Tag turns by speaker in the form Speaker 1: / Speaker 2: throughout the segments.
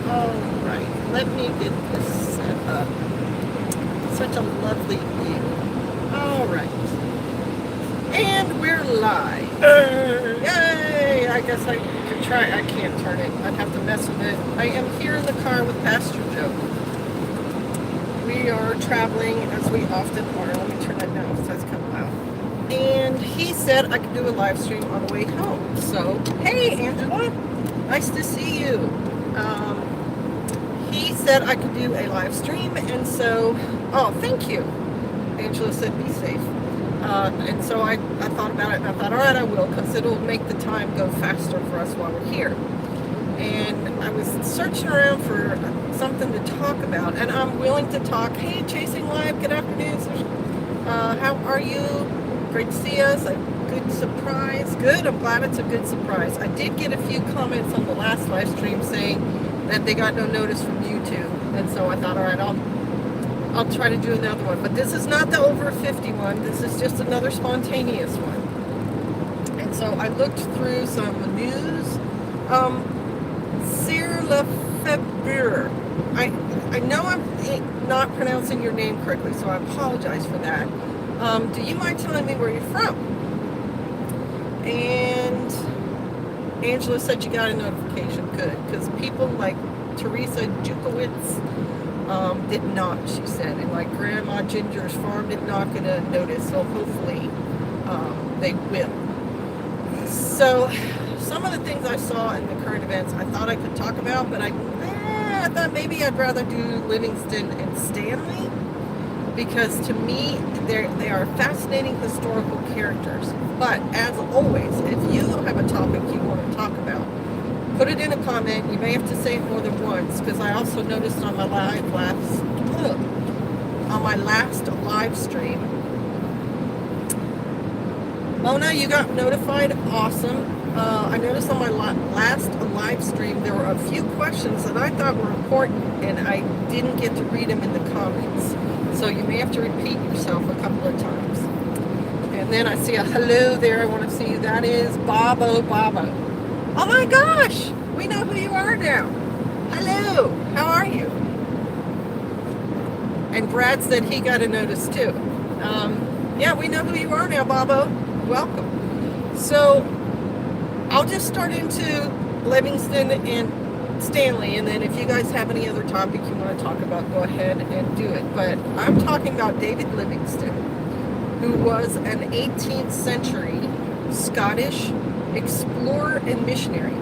Speaker 1: Alright, let me get this set up. Such a lovely view. Alright. And we're live. Yay! I guess I could try. I can't turn it. I'd have to mess with it. I am here in the car with Pastor Joe. We are traveling as we often are. Let me turn that down because that's kind of loud. And he said I could do a live stream on the way home. So, hey, Angela. Nice to see you. He said I could do a live stream, and so, oh, thank you. Angela said be safe. And so I thought about it, and I thought, all right, I will, because it'll make the time go faster for us while we're here. And I was searching around for something to talk about, and I'm willing to talk. Hey, Chasing Live, good afternoon. How are you? Great to see us. A good surprise. Good, I'm glad it's a good surprise. I did get a few comments on the last live stream saying that they got no notice from YouTube, and so I thought, all right, I'll try to do another one. But this is not the over 50 one. This is just another spontaneous one. And so I looked through some news. Sir Lefebvre. I know I'm not pronouncing your name correctly, so I apologize for that. Do you mind telling me where you're from? And Angela said you got a notification. Good, because people like Teresa Jukowitz did not, she said, and like Grandma Ginger's farm did not get a notice, so hopefully they will. So some of the things I saw in the current events I thought I could talk about, but I thought maybe I'd rather do Livingstone and Stanley, because to me they are fascinating historical characters. But as always, if you have a topic you want to talk about, put it in a comment. You may have to say it more than once, because I also noticed on my last live stream. Mona, you got notified. Awesome. I noticed on my last live stream there were a few questions that I thought were important, and I didn't get to read them in the comments. So you may have to repeat yourself a couple of times. And then I see a hello there. I want to see you. That is Bobo. Oh my gosh! We know who you are now. Hello. How are you? And Brad said he got a notice too. Yeah, we know who you are now, Bobo. Welcome. So I'll just start into Livingstone and Stanley, and then if you guys have any other topic you want to talk about, go ahead and do it. But I'm talking about David Livingstone, who was an 18th century Scottish explorer and missionary.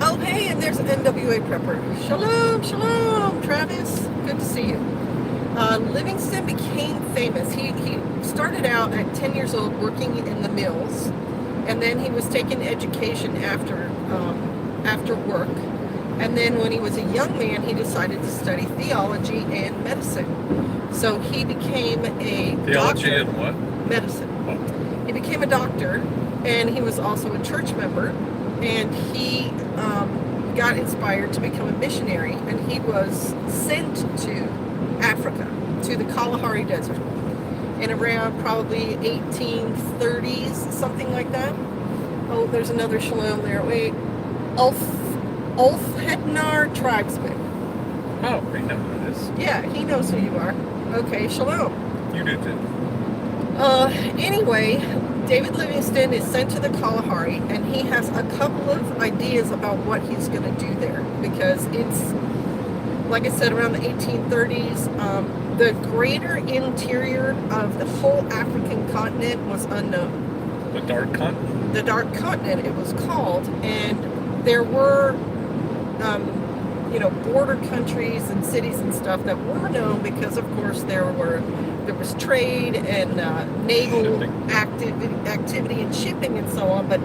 Speaker 1: Oh, hey, and there's an NWA prepper. Shalom, Travis. Good to see you. Livingstone became famous. He started out at 10 years old working in the mills, and then he was taking education after work. And then when he was a young man, he decided to study theology and medicine. So he became a
Speaker 2: theology
Speaker 1: doctor.
Speaker 2: and what?
Speaker 1: Medicine.
Speaker 2: Oh.
Speaker 1: He became a doctor, and he was also a church member, and he got inspired to become a missionary, and he was sent to Africa, to the Kalahari Desert, in around probably 1830s, something like that. Oh, there's another shalom there. Wait, Ulfhednar tribesman.
Speaker 2: Oh, we know who it is.
Speaker 1: Yeah, he knows who you are. Okay, shalom.
Speaker 2: You do too.
Speaker 1: Anyway, David Livingstone is sent to the Kalahari, and he has a couple of ideas about what he's going to do there, because it's, like I said, around the 1830s. The greater interior of the whole African continent was unknown.
Speaker 2: The Dark Continent?
Speaker 1: The Dark Continent, it was called, and there were, border countries and cities and stuff that were known because, of course, there was trade and naval activity and shipping and so on, but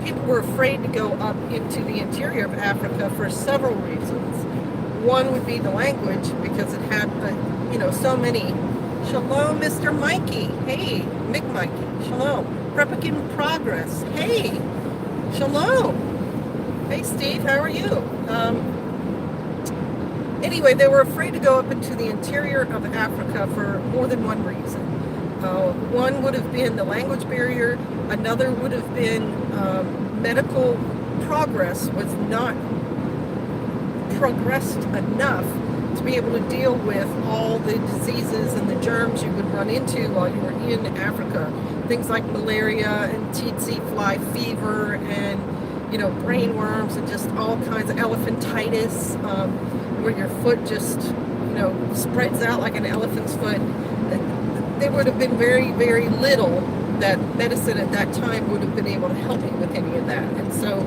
Speaker 1: people were afraid to go up into the interior of Africa for several reasons. One would be the language, because it had, so many. Shalom, Mr. Mikey. Hey, Mick Mikey. Shalom. Prepakin Progress. Hey, shalom. Hey, Steve, how are you? Anyway, they were afraid to go up into the interior of Africa for more than one reason. One would have been the language barrier. Another would have been medical progress was not progressed enough to be able to deal with all the diseases and the germs you would run into while you were in Africa. Things like malaria and tsetse fly fever and, brain worms and just all kinds of elephantitis, where your foot just, spreads out like an elephant's foot. There would have been very, very little that medicine at that time would have been able to help me with any of that. And so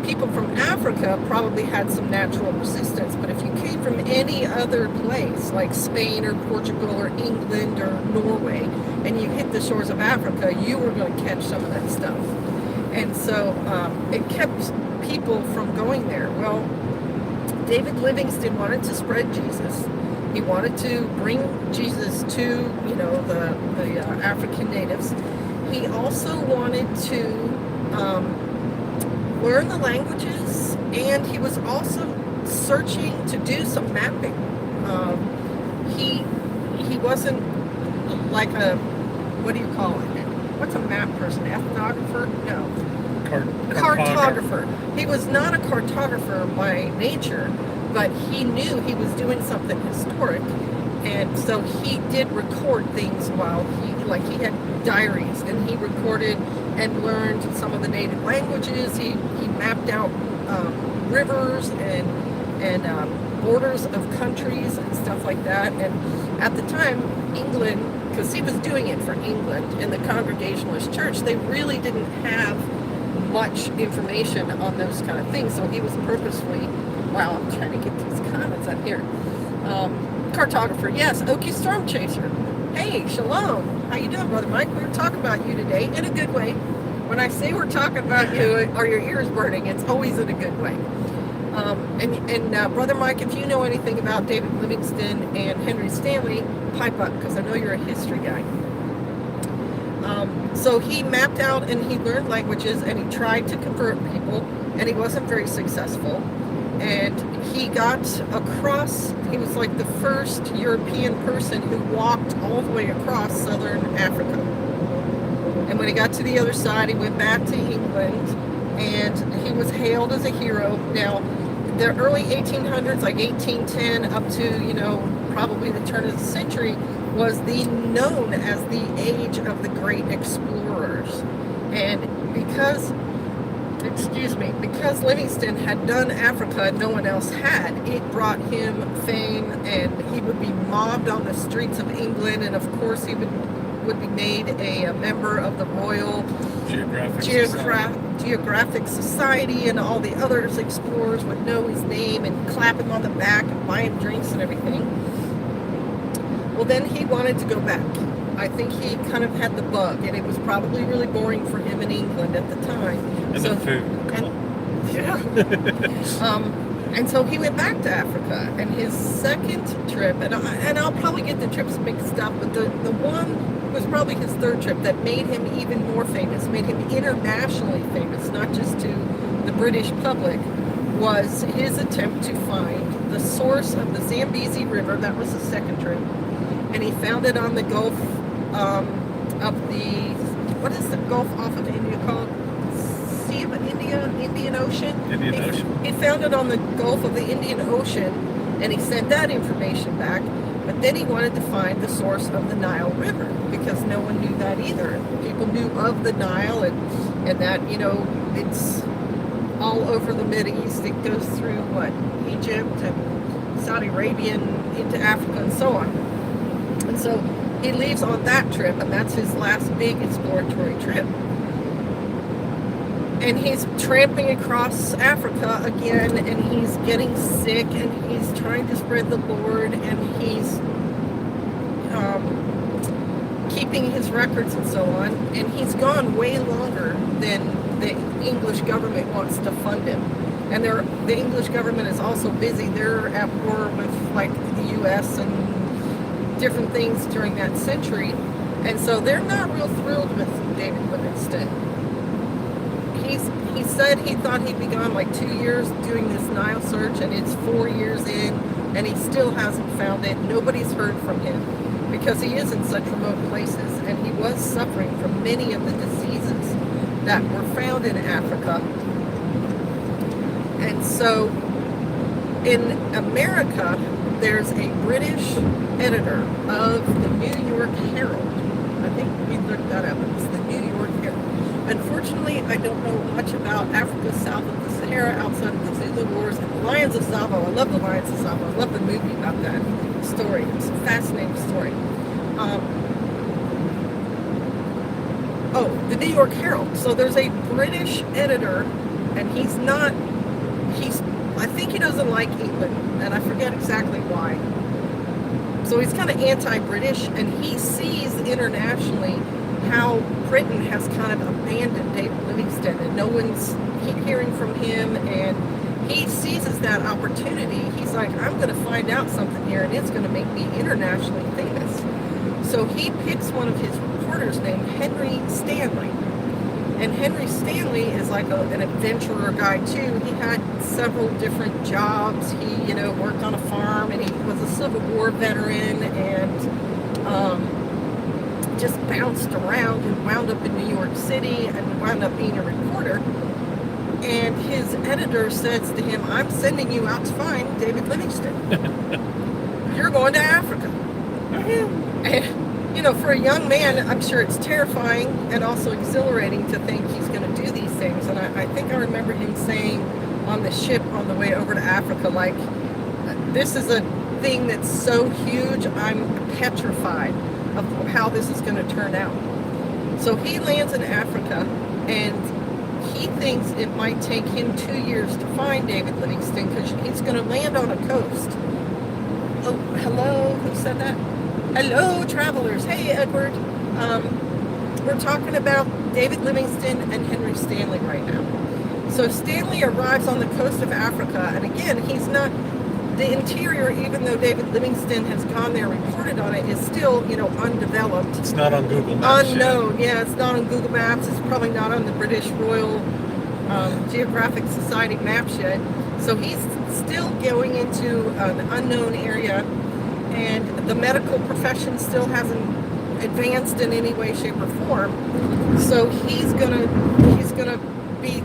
Speaker 1: people from Africa probably had some natural resistance, but if you came from any other place like Spain or Portugal or England or Norway and you hit the shores of Africa, you were going to catch some of that stuff. And so it kept people from going there. Well, David Livingstone wanted to spread Jesus. He wanted to bring Jesus to, the African natives. He also wanted to learn the languages, and he was also searching to do some mapping. He wasn't like a, what do you call it? What's a map person? Ethnographer? No. Cartographer. He was not a cartographer by nature, but he knew he was doing something historic, and so he did record things while he had diaries, and he recorded and learned some of the native languages. He mapped out rivers and borders of countries and stuff like that. And at the time, England, because he was doing it for England and the Congregationalist Church, they really didn't have much information on those kind of things. So he was purposefully, wow, I'm trying to get these comments up here. Cartographer, yes. Okie Storm Chaser. Hey, shalom. How you doing, Brother Mike? We were talking about you today in a good way. When I say we're talking about you, are your ears burning? It's always in a good way. Brother Mike, if you know anything about David Livingstone and Henry Stanley, pipe up, because I know you're a history guy. So he mapped out and he learned languages and he tried to convert people, and he wasn't very successful. And he got across, he was like the first European person who walked all the way across southern Africa. And when he got to the other side, he went back to England, and he was hailed as a hero. Now, the early 1800s, like 1810 up to, probably the turn of the century, was known as the age of the great explorers. And because Livingstone had done Africa, no one else had, it brought him fame, and he would be mobbed on the streets of England, and of course he would be made a member of the Royal Geographic Society, and all the other explorers would know his name and clap him on the back and buy him drinks and everything. Well, then he wanted to go back. I think he kind of had the bug, and it was probably really boring for him in England at the time.
Speaker 2: And the food.
Speaker 1: And so he went back to Africa, and his second trip, and I'll probably get the trips mixed up, but the one was probably his third trip that made him even more famous, made him internationally famous, not just to the British public, was his attempt to find the source of the Zambezi River. That was the second trip. And he found it on the Gulf of the, what is the Gulf off of India called? Sea of India? Indian Ocean? He found it on the Gulf of the Indian Ocean, and he sent that information back. But then he wanted to find the source of the Nile River, because no one knew that either. People knew of the Nile, and that, it's all over the Mideast. It goes through, Egypt and Saudi Arabia and into Africa and so on. And so he leaves on that trip, and that's his last big exploratory trip. And he's tramping across Africa again, and he's getting sick, and he's trying to spread the Lord, and he's keeping his records and so on. And he's gone way longer than the English government wants to fund him. And the English government is also busy. They're at war with the U.S. and different things during that century, and so they're not real thrilled with David Livingstone. He said he thought he'd be gone 2 years doing this Nile search, and it's 4 years in, and he still hasn't found it. Nobody's heard from him because he is in such remote places, and he was suffering from many of the diseases that were found in Africa. And so in America, there's a British editor of the New York Herald. I think we looked that up. It's the New York Herald. Unfortunately, I don't know much about Africa south of the Sahara, outside of the Zulu Wars and the Lions of Tsavo. I love the Lions of Tsavo. I love the movie about that story. It's a fascinating story. The New York Herald. So there's a British editor, and I think he doesn't like England, and I forget exactly why. So he's kind of anti-British, and he sees internationally how Britain has kind of abandoned David Livingstone, and no one's hearing from him, and he seizes that opportunity. He's like, I'm going to find out something here, and it's going to make me internationally famous. So he picks one of his reporters named Henry Stanley. And Henry Stanley is like an adventurer guy too. He had several different jobs. He, worked on a farm, and he was a Civil War veteran, and just bounced around and wound up in New York City and wound up being a reporter. And his editor says to him, I'm sending you out to find David Livingstone. You're going to Africa. And, for a young man, I'm sure it's terrifying and also exhilarating to think he's going to do these things. And I think I remember him saying on the ship on the way over to Africa, like, this is a thing that's so huge, I'm petrified of how this is going to turn out. So he lands in Africa, and he thinks it might take him 2 years to find David Livingstone, because he's going to land on a coast. Oh, hello, who said that? Hello, travelers. Hey, Edward. We're talking about David Livingstone and Henry Stanley right now. So Stanley arrives on the coast of Africa, and again, he's not, the interior, even though David Livingstone has gone there and reported on it, is still, undeveloped.
Speaker 2: It's not on Google Maps.
Speaker 1: Unknown. Yeah, it's not on Google Maps. It's probably not on the British Royal Geographic Society maps yet. So he's still going into an unknown area, and the medical profession still hasn't advanced in any way, shape, or form. So he's gonna be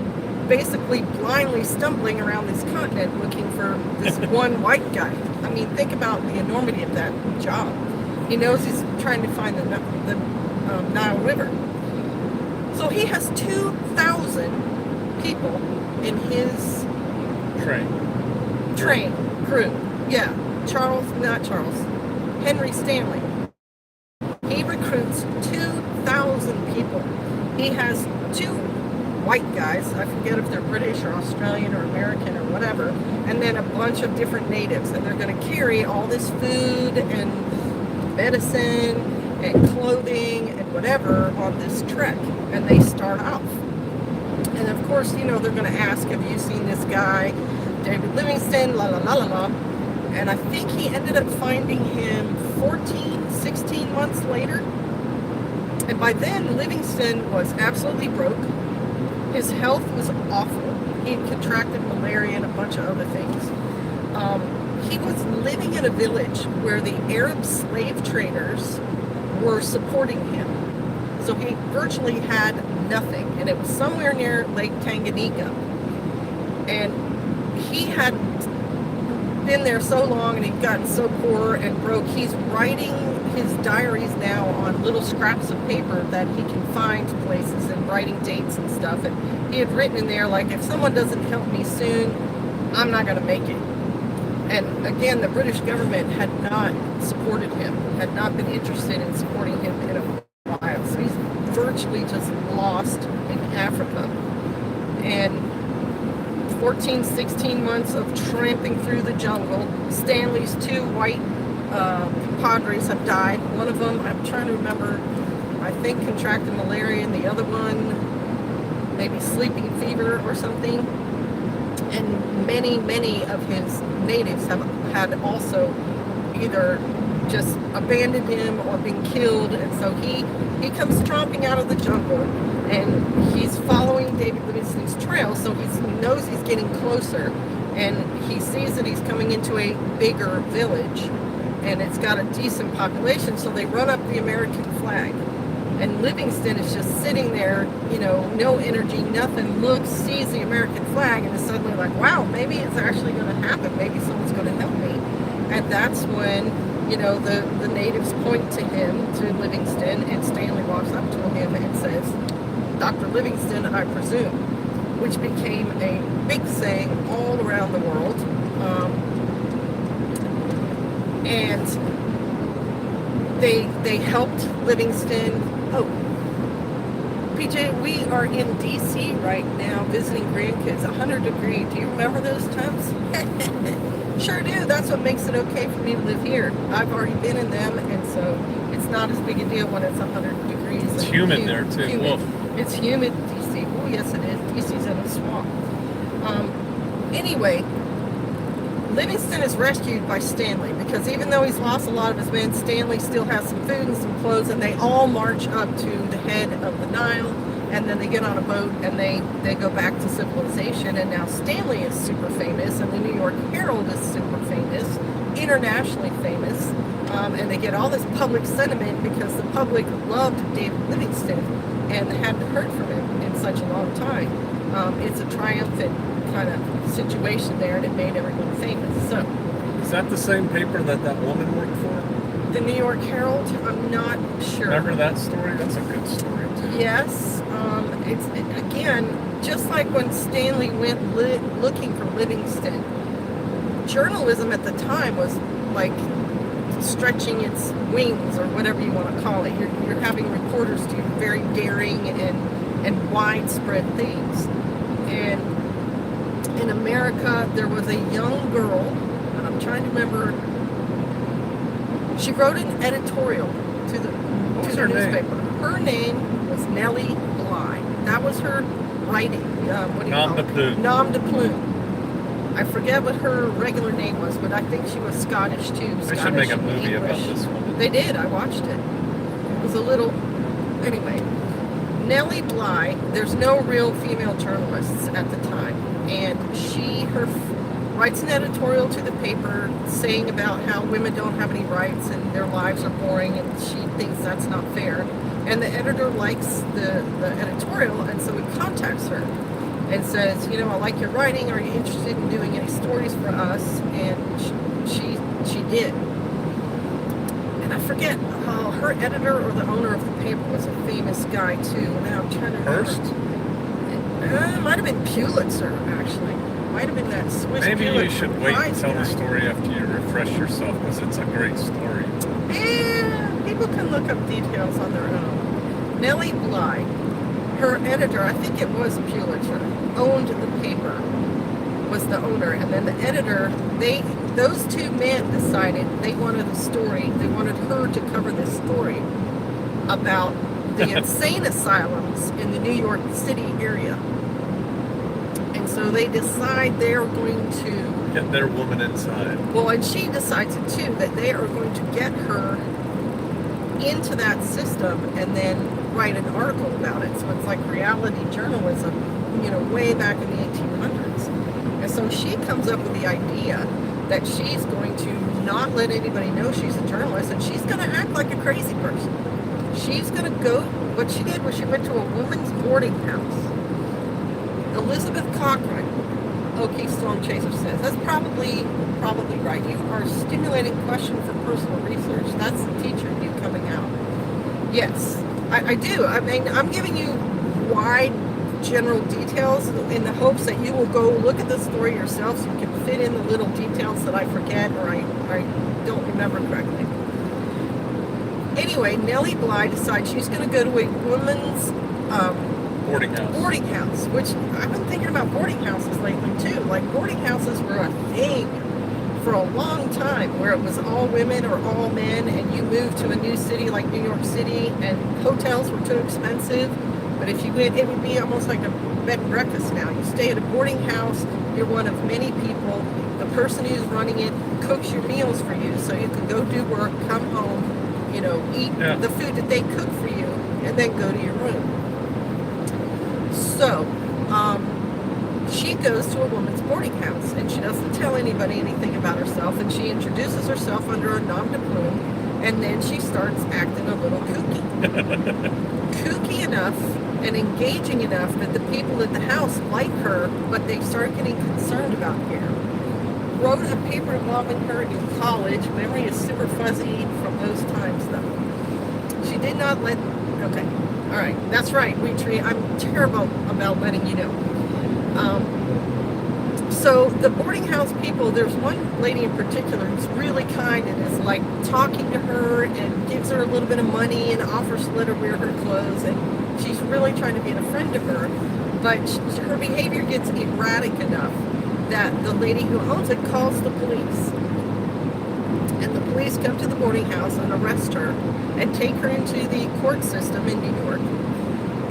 Speaker 1: basically blindly stumbling around this continent looking for this one white guy. I mean, think about the enormity of that job. He knows he's trying to find the Nile River. So he has 2,000 people in his train crew. Yeah, Henry Stanley. He recruits 2,000 people. He has 2 white guys, I forget if they're British or Australian or American or whatever, and then a bunch of different natives, and they're going to carry all this food and medicine and clothing and whatever on this trek, and they start off. And of course, they're going to ask, have you seen this guy, David Livingstone, la la la la la. And I think he ended up finding him 16 months later. And by then, Livingstone was absolutely broke. His health was awful. He had contracted malaria and a bunch of other things. He was living in a village where the Arab slave traders were supporting him. So he virtually had nothing. And it was somewhere near Lake Tanganyika. And he had been there so long, and he'd gotten so poor and broke. He's writing his diaries now on little scraps of paper that he can find places, and writing dates and stuff. And he had written in there, like, if someone doesn't help me soon, I'm not going to make it. And again, the British government had not supported him, had not been interested in supporting him in a while. So he's virtually just lost in Africa. And 16 months of tramping through the jungle. Stanley's 2 white compadres have died. One of them, I'm trying to remember, I think contracted malaria, and the other one maybe sleeping fever or something. And many of his natives had also either just abandoned him or been killed. And so he comes tromping out of the jungle, and he's following David Livingstone's trail, so he knows he's getting closer, and he sees that he's coming into a bigger village, and it's got a decent population, so they run up the American flag. And Livingstone is just sitting there, no energy, nothing, looks, sees the American flag, and is suddenly like, wow, man, maybe it's actually going to happen. Maybe someone's going to help me. And that's when, the natives point to him, to Livingstone, and Stanley walks up to him and says, Dr. Livingstone, I presume, which became a big saying all around the world. And they helped Livingstone. Oh, PJ, we are in D.C. right now visiting grandkids, 100 degrees. Do you remember those times? Sure do. That's what makes it okay for me to live here. I've already been in them, and so it's not as big a deal when it's 100 degrees.
Speaker 2: It's humid there, too.
Speaker 1: Humid. It's humid, D.C. Oh, yes, it is. D.C.'s in a swamp. Anyway, Livingstone is rescued by Stanley because even though he's lost a lot of his men, Stanley still has some food and some clothes, and they all march up to the head of the Nile, and then they get on a boat and they go back to civilization. And now Stanley is super famous, and the New York Herald is super famous, internationally famous, and they get all this public sentiment because the public loved David Livingstone and hadn't heard from him in such a long time. It's a triumphant kind of situation there, and it made everyone famous. So,
Speaker 2: is that the same paper that woman worked for?
Speaker 1: The New York Herald? I'm not sure.
Speaker 2: Remember that story? That's a good story too.
Speaker 1: Yes. It's again, just like when Stanley went looking for Livingstone, journalism at the time was like stretching its wings, or whatever you want to call it. You're having reporters do very daring and widespread things. And in America, there was a young girl, and I'm trying to remember. She wrote an editorial to the newspaper. Her name was Nellie Bly. That was her writing. Nom de plume. I forget what her regular name was, but I think she was Scottish too.
Speaker 2: They should make a movie about this woman.
Speaker 1: They did. I watched it. It was a little. Anyway, Nellie Bly. There's no real female journalists at the time, and she writes an editorial to the paper saying about how women don't have any rights and their lives are boring, and she thinks that's not fair. And the editor likes the editorial, and so he contacts her and says, I like your writing. Are you interested in doing any stories for us? And she did. And I forget, her editor or the owner of the paper was a famous guy too. Now I'm trying to remember.
Speaker 2: Hearst?
Speaker 1: It might have been Pulitzer, actually. Might have been that Swiss.
Speaker 2: Maybe
Speaker 1: Pulitzer
Speaker 2: you should wait and tell
Speaker 1: guy.
Speaker 2: the story after you refresh yourself, because it's a great story.
Speaker 1: People can look up details on their own. Nellie Bly, her editor, I think it was Pulitzer, owned the paper, was the owner, and then the editor, those two men decided they wanted a story. They wanted her to cover this story about the insane asylums in the New York City area. And so they decide they're going to
Speaker 2: get their woman inside.
Speaker 1: Well, and she decides it too, that they are going to get her into that system and then write an article about it. So it's like reality journalism, way back in the 1800s. And so she comes up with the idea that she's going to not let anybody know she's a journalist, and she's going to act like a crazy person. She's going to go, what she did was she went to a woman's boarding house. Elizabeth Cochran, Okie Storm Chaser says, that's probably right. You are stimulating question for personal research. That's the teacher in you coming out. Yes, I do. I mean, I'm giving you wide general details in the hopes that you will go look at the story yourself so you can fit in the little details that I forget or I don't remember correctly. Anyway, Nellie Bly decides she's going to go to a woman's boarding house, which I've been thinking about boarding houses lately too. Like, boarding houses were a thing for a long time, where it was all women or all men, and you moved to a new city like New York City, and hotels were too expensive. But if you went, it would be almost like a bed and breakfast now. You stay at a boarding house, you're one of many people. The person who's running it cooks your meals for you, so you can go do work, come home, eat the food that they cook for you, and then go to your room. So, she goes to a woman's boarding house, and she doesn't tell anybody anything about herself, and she introduces herself under a nom de plume And then she starts acting a little kooky. Kooky enough and engaging enough that the people at the house like her, but they start getting concerned about hair. Wrote a paper involving her in college. Memory is super fuzzy from those times, though. She did not let... Okay. All right. That's right, Wheatree. I'm terrible about letting you know. So the boarding house people, there's one lady in particular who's really kind and is like talking to her and gives her a little bit of money and offers to let her wear her clothes, and she's really trying to be a friend to her, but her behavior gets erratic enough that the lady who owns it calls the police. And the police come to the boarding house and arrest her and take her into the court system in New York.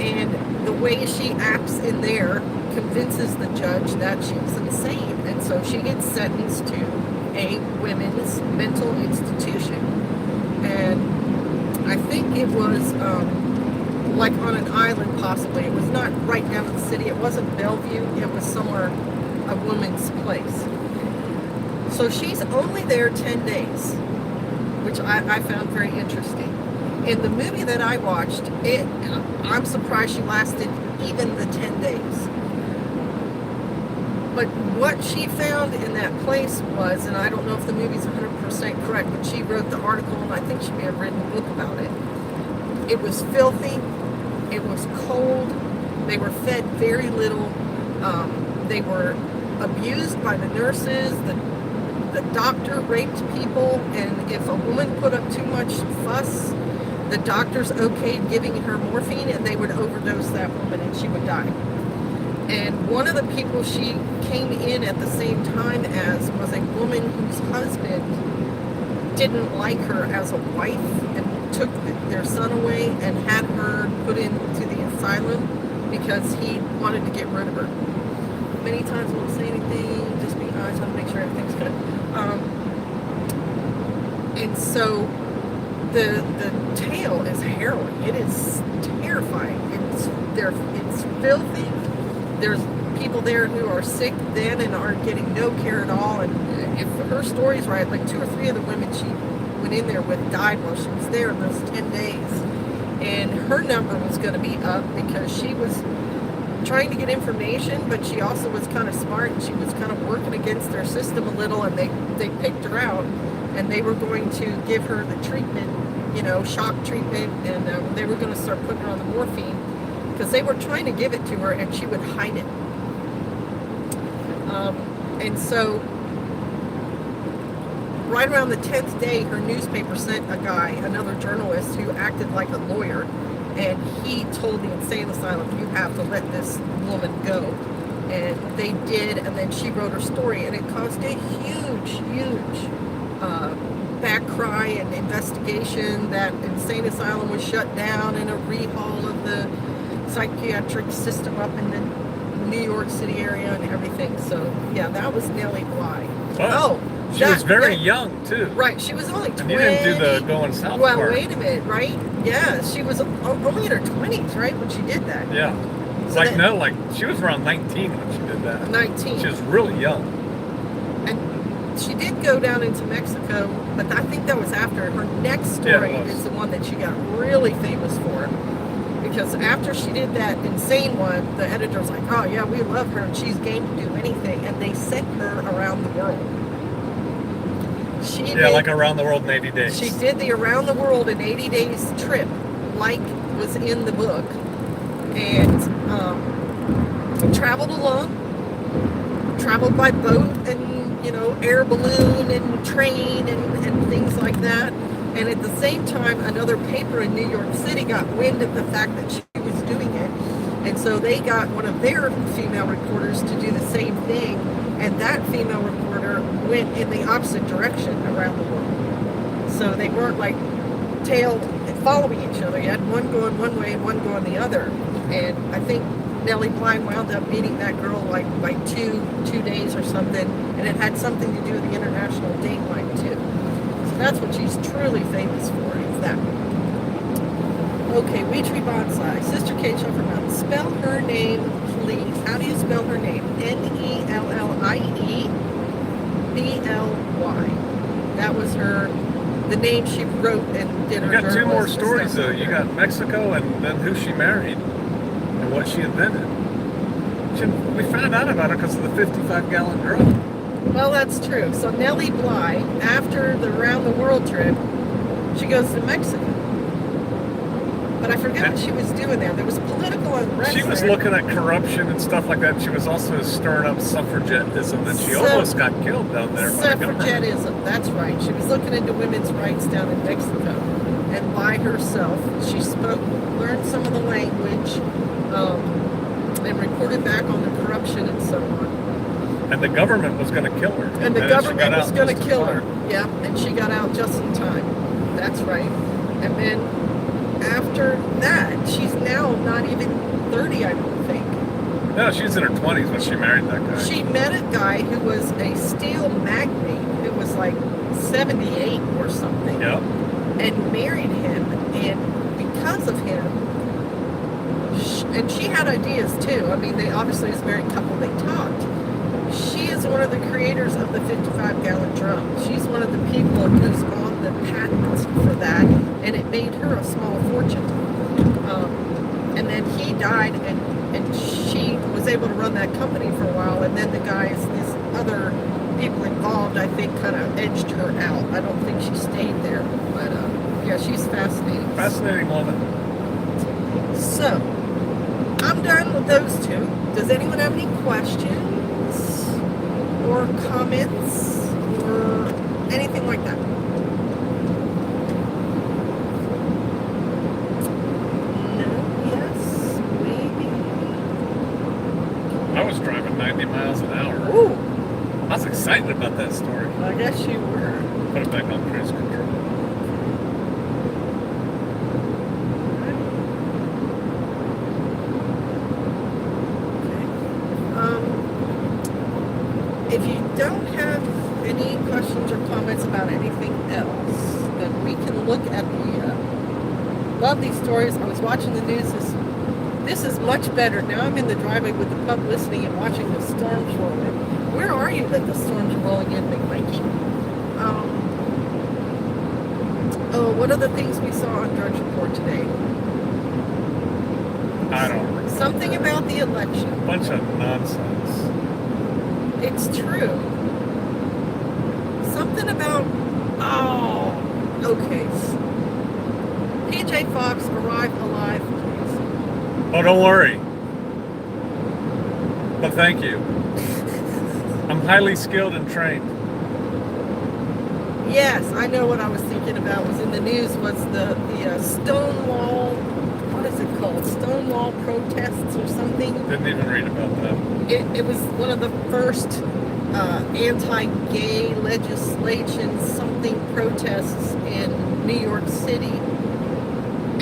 Speaker 1: And the way she acts in there convinces the judge that she's insane. And so she gets sentenced to a women's mental institution. And I think it was like on an island possibly. It was not right down in the city. It wasn't Bellevue. It was somewhere, a woman's place. So she's only there 10 days, which I found very interesting. In the movie that I watched, I'm surprised she lasted even the 10 days. But what she found in that place was, and I don't know if the movie's 100% correct, but she wrote the article, and I think she may have written a book about it. It was filthy. It was cold. They were fed very little. They were abused by the nurses. The doctor raped people, and if a woman put up too much fuss, the doctors okayed giving her morphine, and they would overdose that woman, and she would die. And one of the people she came in at the same time as was a woman whose husband didn't like her as a wife and took their son away and had her put into the asylum because he wanted to get rid of her. Many times won't say anything, just be honest, want to make sure everything's good. And so the tale is harrowing. It is terrifying. It's filthy. There's people there who are sick then and are getting no care at all. And if her story's right, like 2 or 3 of the women she went in there with died while she was there in those 10 days. And her number was going to be up because she was trying to get information, but she also was kind of smart, and she was kind of working against their system a little, and they picked her out, and they were going to give her the treatment, shock treatment, and they were going to start putting her on the morphine because they were trying to give it to her, and she would hide it. And so right around the 10th day, her newspaper sent a guy, another journalist, who acted like a lawyer, and he told the insane asylum, you have to let this woman go. And they did, and then she wrote her story, and it caused a huge back cry and investigation. That insane asylum was shut down, and a rehaul of the psychiatric system up in the New York City area and everything. So, yeah, that was Nellie Bly.
Speaker 2: Wow. She was very young, too.
Speaker 1: Right, she was only 20.
Speaker 2: And you didn't do the going south
Speaker 1: Well,
Speaker 2: part.
Speaker 1: wait a minute, right? Yeah, she was only in her 20s, right, when she did that.
Speaker 2: Yeah.
Speaker 1: So
Speaker 2: she was around 19 when she did that.
Speaker 1: 19.
Speaker 2: She was really young.
Speaker 1: And she did go down into Mexico, but I think that was after. Her next story is the one that she got really famous for. Because after she did that insane one, the editor's like, oh, yeah, we love her, and she's game to do anything. And they sent her around the world.
Speaker 2: Like around the world in 80 days.
Speaker 1: She did the around the world in 80 days trip, like was in the book, and traveled alone, traveled by boat and air balloon and train and things like that. And at the same time, another paper in New York City got wind of the fact that she was doing it, and so they got one of their female reporters to do the same thing. And that female reporter went in the opposite direction around the world. So they weren't like tailed and following each other. You had one going one way and one going the other. And I think Nellie Bly wound up meeting that girl like by two days or something. And it had something to do with the international date line too. So that's what she's truly famous for, is that. Okay, Wheatree Bonsai. Sister Kate Shuffler Mountain. Spell her name, please. How do you spell her name? NellieBly. That was her the name she wrote and did her
Speaker 2: You got two more
Speaker 1: journalism
Speaker 2: stories,
Speaker 1: stuff.
Speaker 2: though. You got Mexico and then who she married and what she invented. We found out about her because of the 55-gallon drum.
Speaker 1: Well, that's true. So Nellie Bly, after the round the world trip, she goes to Mexico. But I forget what she was doing there. There was political unrest.
Speaker 2: She was
Speaker 1: there.
Speaker 2: looking at corruption and stuff like that. She was also stirring up suffragettism, and she almost got killed down there.
Speaker 1: Suffragettism, that's right. She was looking into women's rights down in Mexico. And by herself, she learned some of the language, and reported back on the corruption and so on.
Speaker 2: And the government was going to kill her.
Speaker 1: And the government was going to
Speaker 2: just in
Speaker 1: kill
Speaker 2: time.
Speaker 1: her. Yeah, and she got out just in time. That's right. And then after that, she's now not even 30, I don't think.
Speaker 2: No, she's in her 20s when she married that guy.
Speaker 1: She met a guy who was a steel magnate who was like 78 or something.
Speaker 2: Yep.
Speaker 1: And married him. And because of him, and she had ideas too. I mean, they obviously, as a married couple, they talked. She is one of the creators of the 55-gallon drum. She's one of the people who's on the patent for that, and it made her a small fortune. And then he died, and she was able to run that company for a while, and then these other people involved, I think, kind of edged her out. I don't think she stayed there, but yeah, she's fascinating.
Speaker 2: Fascinating woman.
Speaker 1: So, I'm done with those two. Does anyone have any questions or comments or anything like that? No, yes, maybe.
Speaker 2: I was driving 90 miles an hour.
Speaker 1: Ooh,
Speaker 2: I was excited about that story.
Speaker 1: I guess you were.
Speaker 2: Put it back on cruise control.
Speaker 1: If you don't have any questions or comments about anything else, then we can look at love these stories. I was watching the news. This is much better. Now I'm in the driveway with the pub listening and watching the storms roll in. Where are you that the storms are rolling in, Mikey? What are the things we saw on Drudge Report today?
Speaker 2: I don't remember.
Speaker 1: Something about the election.
Speaker 2: Bunch of nonsense.
Speaker 1: It's true. Something about, okay. PJ Fox, arrive alive, please.
Speaker 2: Oh, don't worry. But thank you. I'm highly skilled and trained.
Speaker 1: Yes, I know what I was thinking about was in the news was the Stonewall, what is it called? Stonewall protests or something?
Speaker 2: Didn't even read about that.
Speaker 1: It was one of the first anti-gay legislation something protests in New York City.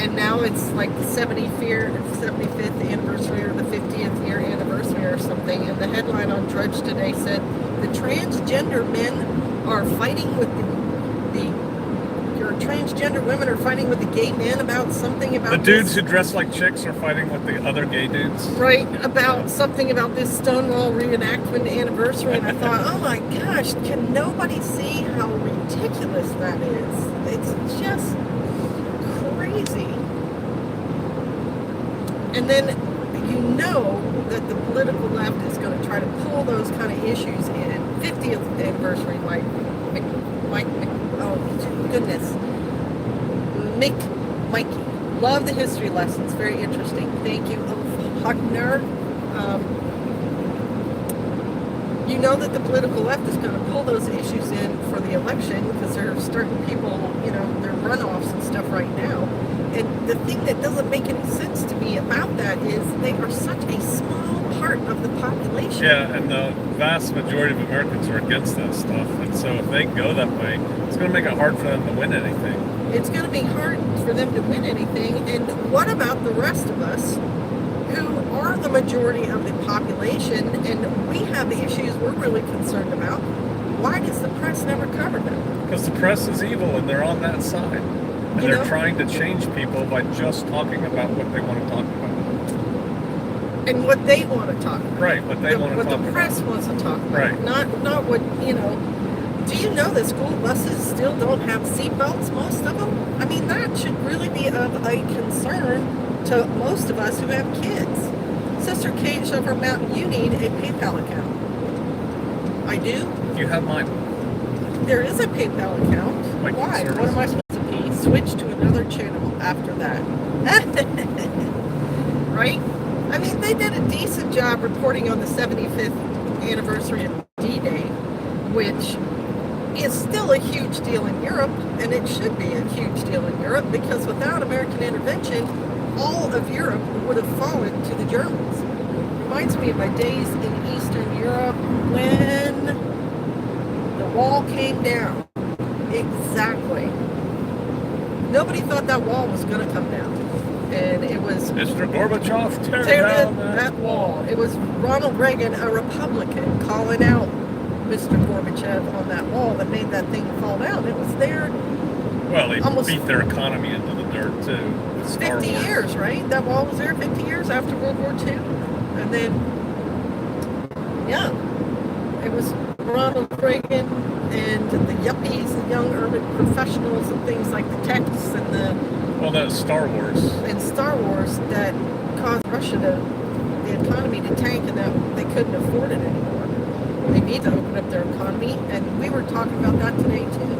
Speaker 1: And now it's like the 75th anniversary or the 50th year anniversary or something. And the headline on Drudge today said, the transgender men are fighting with your transgender women are fighting with the gay men about something about
Speaker 2: The dudes who dress like chicks are fighting with the other gay dudes.
Speaker 1: Right, about something about this Stonewall reenactment anniversary, and I thought, oh my gosh, can nobody see how ridiculous that is? It's just crazy. And then you know that the political left is going to try to pull those kind of issues in. 50th anniversary, oh goodness, Mikey. Love the history lessons, very interesting. Thank you, Huckner. You know that the political left is going to pull those issues in for the election because there are certain people, their runoffs and stuff right now. And the thing that doesn't make any sense to me about that is they are such a small part of the population.
Speaker 2: Yeah, and the vast majority of Americans are against that stuff. And so if they go that way, it's going to make it hard for them to win anything.
Speaker 1: It's going to be hard for them to win anything. And what about the rest of us who are the majority of the population and we have issues we're really concerned about? Why does the press never cover them?
Speaker 2: Because the press is evil and they're on that side. And they're trying to change people by just talking about what they want to talk about.
Speaker 1: And what they want to talk about.
Speaker 2: Right, what they want to talk about.
Speaker 1: What the press wants to talk about.
Speaker 2: Right.
Speaker 1: Not what, Do you know that school buses still don't have seatbelts, most of them? I mean, that should really be of a concern to most of us who have kids. Sister Kate, Chauffeur Mountain, you need a PayPal account. I do?
Speaker 2: You have mine.
Speaker 1: There is a PayPal account.
Speaker 2: Like
Speaker 1: Why?
Speaker 2: service.
Speaker 1: What am I supposed to be? Switch to another channel after that. Right? I mean, they did a decent job reporting on the 75th anniversary of D-Day, which is still a huge deal in Europe, and it should be a huge deal in Europe, because without American intervention, all of Europe would have fallen to the Germans. Reminds me of my days in Eastern Europe when the wall came down. Exactly. Nobody thought that wall was going to come down. And it was
Speaker 2: Mr. Gorbachev, tear
Speaker 1: tear
Speaker 2: down
Speaker 1: down that wall. It was Ronald Reagan, a Republican, calling out Mr. Gorbachev on that wall that made that thing fall down. It was there
Speaker 2: Well, they
Speaker 1: almost
Speaker 2: beat their economy into the dirt, too. with Star
Speaker 1: 50
Speaker 2: Wars.
Speaker 1: years, right? That wall was there 50 years after World War II. And then, yeah, it was Ronald Reagan and the yuppies, the young urban professionals and things like the techs and
Speaker 2: Well, that's Star Wars.
Speaker 1: Star Wars that caused Russia the economy to tank, and that they couldn't afford it anymore. They need to open up their economy, and we were talking about that today too.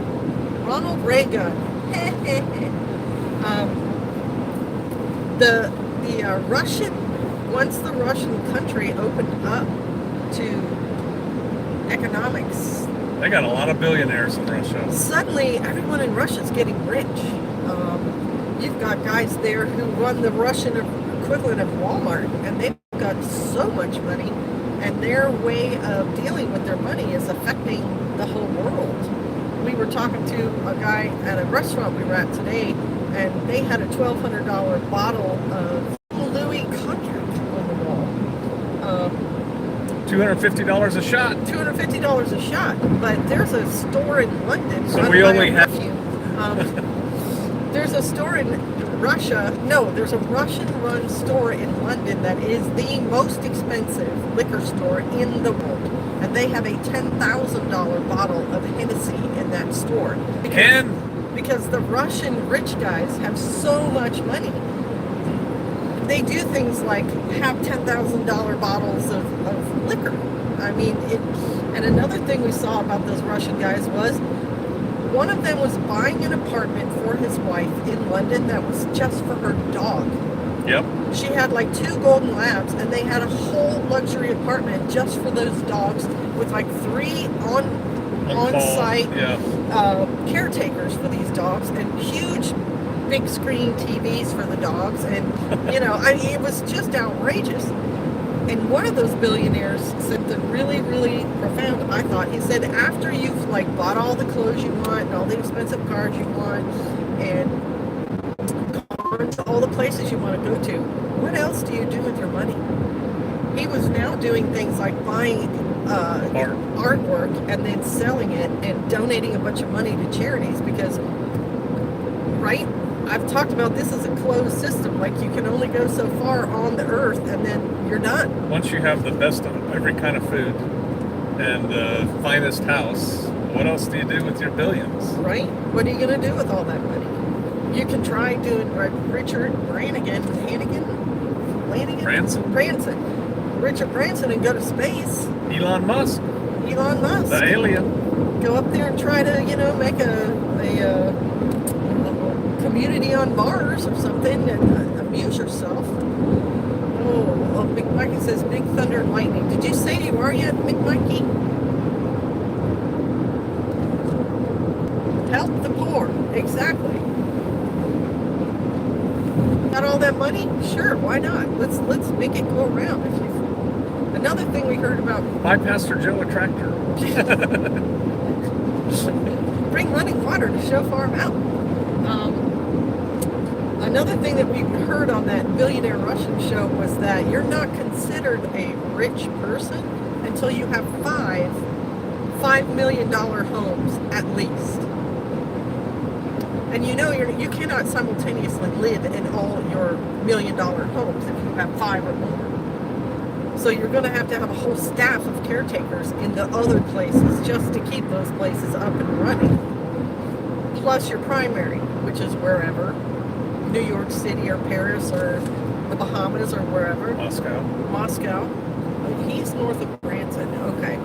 Speaker 1: Ronald Reagan. The Russian, once the Russian country opened up to economics,
Speaker 2: They got a lot of billionaires in Russia.
Speaker 1: suddenly everyone in Russia is getting rich. You've got guys there who run the Russian equivalent of Walmart, and they've got so much money, and their way of dealing with their money is affecting the whole world. We were talking to a guy at a restaurant we were at today, and they had a $1,200 bottle of Louis Cognac on the wall.
Speaker 2: $250 a shot.
Speaker 1: $250 a shot, but there's a store in London.
Speaker 2: So
Speaker 1: run
Speaker 2: we
Speaker 1: by
Speaker 2: only
Speaker 1: a
Speaker 2: have-
Speaker 1: nephew. There's a store in Russia. No, there's a Russian-run store in London that is the most expensive liquor store in the world, and they have a $10,000 bottle of Hennessy in that store. Because the Russian rich guys have so much money. They do things like have $10,000 bottles of liquor. I mean, and another thing we saw about those Russian guys was one of them was buying an apartment for his wife in London that was just for her dog.
Speaker 2: Yep.
Speaker 1: She had like 2 golden labs, and they had a whole luxury apartment just for those dogs with like 3 on-site caretakers for these dogs, and huge big screen TVs for the dogs, and it was just outrageous. And one of those billionaires said the really, really profound, I thought, he said, after you've like bought all the clothes you want and all the expensive cars you want and gone to all the places you want to go to, what else do you do with your money? He was now doing things like buying artwork and then selling it and donating a bunch of money to charities because, right? I've talked about this as a closed system. Like, you can only go so far on the earth, and then you're done.
Speaker 2: Once you have the best of every kind of food and the finest house, what else do you do with your billions?
Speaker 1: Right? What are you going to do with all that money? You can try doing Richard Branson and go to space.
Speaker 2: Elon Musk. The alien.
Speaker 1: Go up there and try to, make a community on Mars or something and amuse yourself. Oh, Big Mikey says Big Thunder and Lightning. Did you say you are yet, Big Mikey? Help the poor. Exactly. Got all that money? Sure, why not? Let's make it go around. Another thing we heard about.
Speaker 2: Buy Pastor Joe a tractor.
Speaker 1: Bring running water to Show Farm out. Another thing that we heard on that Billionaire Russian show was that you're not considered a rich person until you have $5 million homes at least. And you cannot simultaneously live in all your $1 million homes if you have 5 or more. So you're going to have a whole staff of caretakers in the other places just to keep those places up and running. Plus your primary, which is wherever, New York City or Paris or the Bahamas or wherever. Moscow. Oh, he's north of Branson. Okay.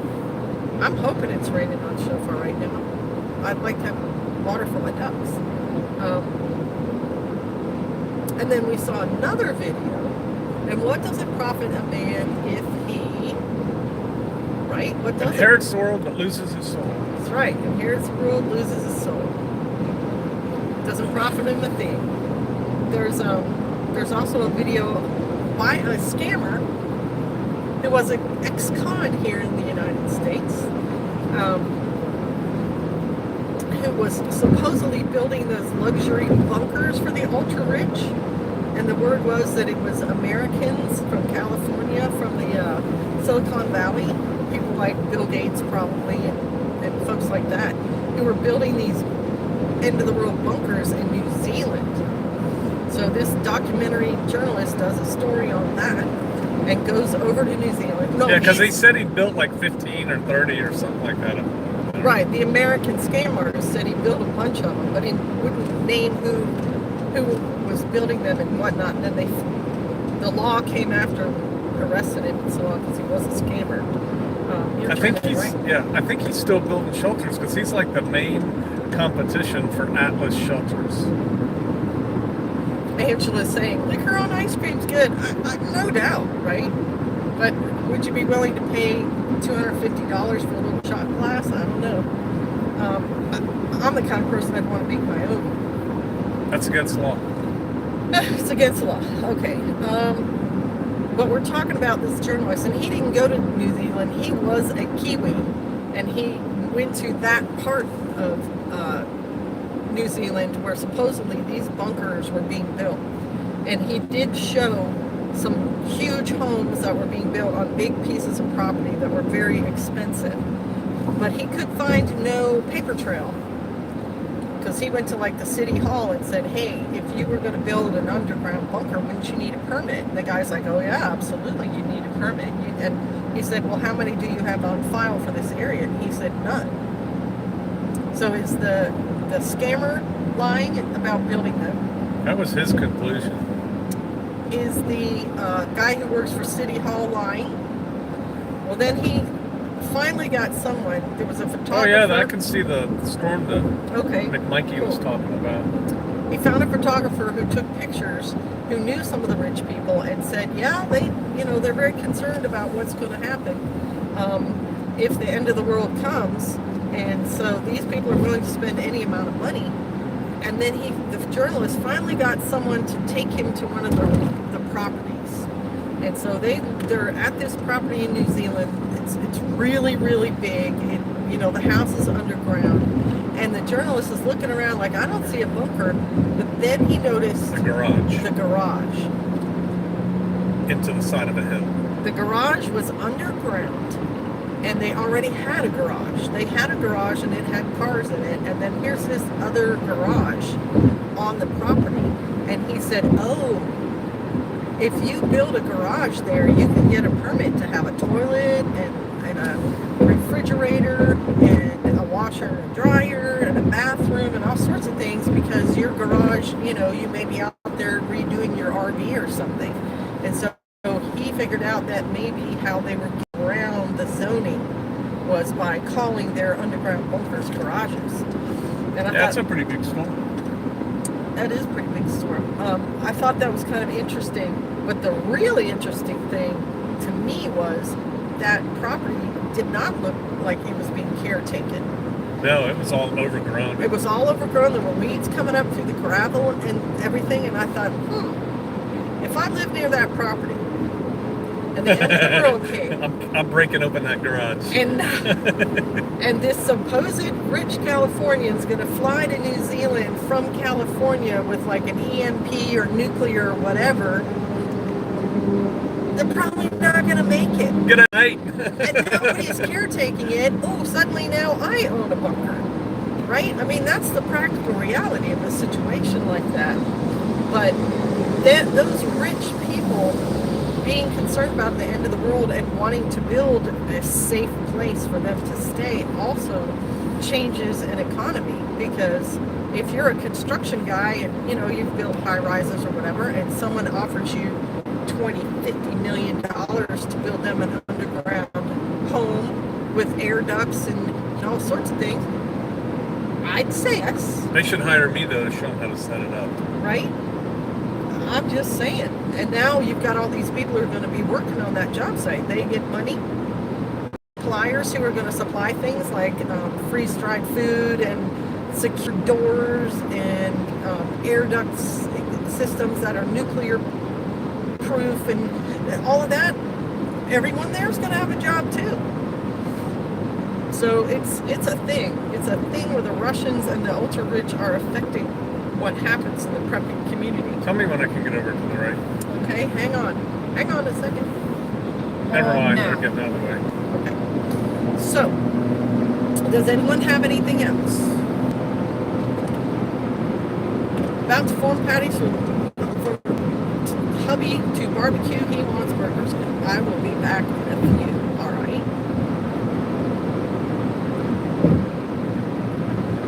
Speaker 1: I'm hoping it's raining on Shofar right now. I'd like to have water for my ducks. And then we saw another video. And what does it profit a man if he, right? What does
Speaker 2: inherits the world but loses his soul?
Speaker 1: That's right. Inherits the world, loses his soul. Doesn't profit him a thing. There's also a video by a scammer who was an ex-con here in the United States, who was supposedly building those luxury bunkers for the ultra-rich. And the word was that it was Americans from California, from the Silicon Valley, people like Bill Gates probably, and folks like that, who were building these end-of-the-world bunkers in New Zealand. So this documentary journalist does a story on that and goes over to New Zealand. No,
Speaker 2: yeah, because he said he built like 15 or 30 or something like that.
Speaker 1: Right, the American scam artist said he built a bunch of them, but he wouldn't name who was building them and whatnot. And then the law came after him, arrested him and so on because he was a scammer.
Speaker 2: I think he's still building shelters because he's like the main competition for Atlas shelters.
Speaker 1: Angela's saying liquor on ice cream's good. No doubt, right? But would you be willing to pay $250 for a little shot glass? I don't know. I'm the kind of person I'd want to make my own.
Speaker 2: That's against the law.
Speaker 1: It's against the law. Okay. But we're talking about this journalist, and he didn't go to New Zealand. He was a Kiwi, and he went to that part of New Zealand where supposedly these bunkers were being built. And he did show some huge homes that were being built on big pieces of property that were very expensive. But he could find no paper trail. Because he went to like the city hall and said, hey, if you were going to build an underground bunker, wouldn't you need a permit? And the guy's like, oh yeah, absolutely, you need a permit. And he said, well, how many do you have on file for this area? And he said, none. So is the scammer lying about building them?
Speaker 2: That was his conclusion.
Speaker 1: Is the guy who works for City Hall lying? Well, then he finally got someone. There was a photographer.
Speaker 2: Oh yeah, I can see the storm that McMikey was talking about.
Speaker 1: He found a photographer who took pictures, who knew some of the rich people, and said, yeah, they're very concerned about what's going to happen if the end of the world comes, and so these people are willing to spend any amount of money. And then the journalist finally got someone to take him to one of the properties. And so they're at this property in New Zealand. It's really, really big. The house is underground. And the journalist is looking around like, I don't see a bunker. But then he noticed
Speaker 2: the garage. Into the side of a hill.
Speaker 1: The garage was underground. And they already had a garage. They had a garage and it had cars in it. And then here's this other garage on the property. And he said, oh, if you build a garage there, you can get a permit to have a toilet and a refrigerator and a washer and a dryer and a bathroom and all sorts of things because your garage, you may be out there redoing your RV or something. And so he figured out that maybe how they were getting around the zoning was by calling their underground bunkers garages. And
Speaker 2: that's a pretty big storm.
Speaker 1: That is a pretty big storm. I thought that was kind of interesting, but the really interesting thing to me was that property did not look like it was being caretaken.
Speaker 2: No, it was all overgrown.
Speaker 1: It was all overgrown. There were weeds coming up through the gravel and everything, and I thought, if I lived near that property, and the end of the world came.
Speaker 2: I'm breaking open that garage.
Speaker 1: And this supposed rich Californian's going to fly to New Zealand from California with like an EMP or nuclear or whatever. They're probably not going to make it.
Speaker 2: Good night.
Speaker 1: And nobody's caretaking it. Oh, suddenly now I own a bunker. Right? I mean, that's the practical reality of a situation like that. But those rich people being concerned about the end of the world and wanting to build a safe place for them to stay also changes an economy, because if you're a construction guy and you've built high rises or whatever, and someone offers you 20-50 million dollars to build them an underground home with air ducts and all sorts of things, I'd say yes.
Speaker 2: They should hire me to show them how to set it up.
Speaker 1: Right? I'm just saying. And now you've got all these people who are going to be working on that job site. They get money. Suppliers who are going to supply things like freeze-dried food and secure doors and air ducts systems that are nuclear proof and all of that. Everyone there is going to have a job too. So it's a thing. It's a thing where the Russians and the ultra-rich are affecting what happens in the prepping community.
Speaker 2: Tell me when I can get over to the right.
Speaker 1: Okay, hang on. Hang on a second.
Speaker 2: Never mind,
Speaker 1: now.
Speaker 2: we're getting out of the way.
Speaker 1: Okay. So, does anyone have anything else? About to form patties for hubby to barbecue. He wants burgers. I will be back in a few. All right.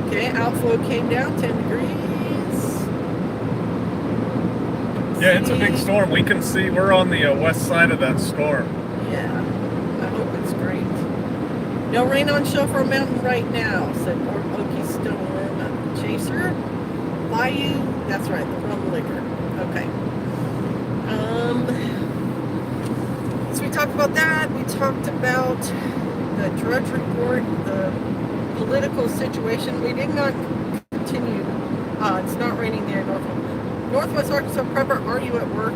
Speaker 1: Okay, outflow came down 10 degrees.
Speaker 2: Yeah, it's a big storm. We can see, we're on the west side of that storm.
Speaker 1: Yeah, I hope it's great. No rain on Chauffeur Mountain right now, said Lord Okie Storm Chaser. Bayou, that's right, the rum liquor. Okay. So we talked about that. We talked about the Drudge Report, the political situation. We did not continue. It's not raining there in Northwest Arkansas Prepper. Are you at work?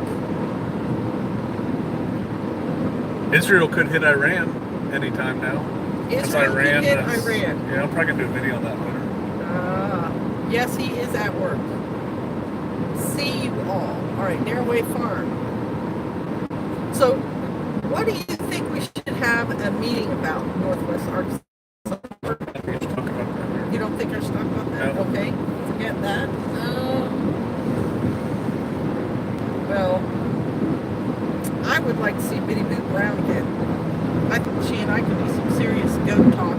Speaker 2: Israel could hit Iran anytime now.
Speaker 1: Israel could hit Iran.
Speaker 2: Yeah, I'm probably going to do a video on that later.
Speaker 1: Yes, he is at work. See you all. All right, Narrowway Farm. So, what do you think we should have a meeting about, Northwest Arkansas?
Speaker 2: I think we should talk about that.
Speaker 1: You don't think I should talk about that?
Speaker 2: No.
Speaker 1: Okay, forget that. Well, I would like to see Bitty Boo Brown again. I think she and I could do some serious goat talk.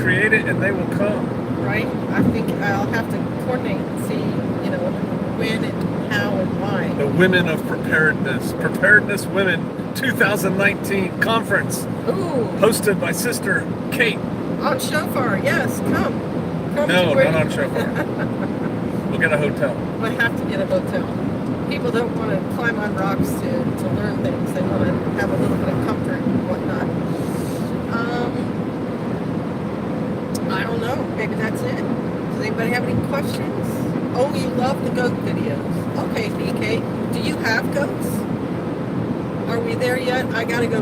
Speaker 2: Create it and they will come.
Speaker 1: Right? I think I'll have to coordinate and see, when and how and why.
Speaker 2: The Women of Preparedness. Preparedness Women 2019 Conference.
Speaker 1: Ooh.
Speaker 2: Hosted by Sister Kate.
Speaker 1: On Shofar, yes, come. Come
Speaker 2: No,
Speaker 1: to where
Speaker 2: not on Shofar. We'll get a hotel.
Speaker 1: I have to get a hotel. People don't want to climb on rocks to learn things. They want to have a little bit of comfort and whatnot. I don't know. Maybe that's it. Does anybody have any questions? Oh, you love the goat videos. Okay, BK. Do you have goats? Are we there yet? I gotta go.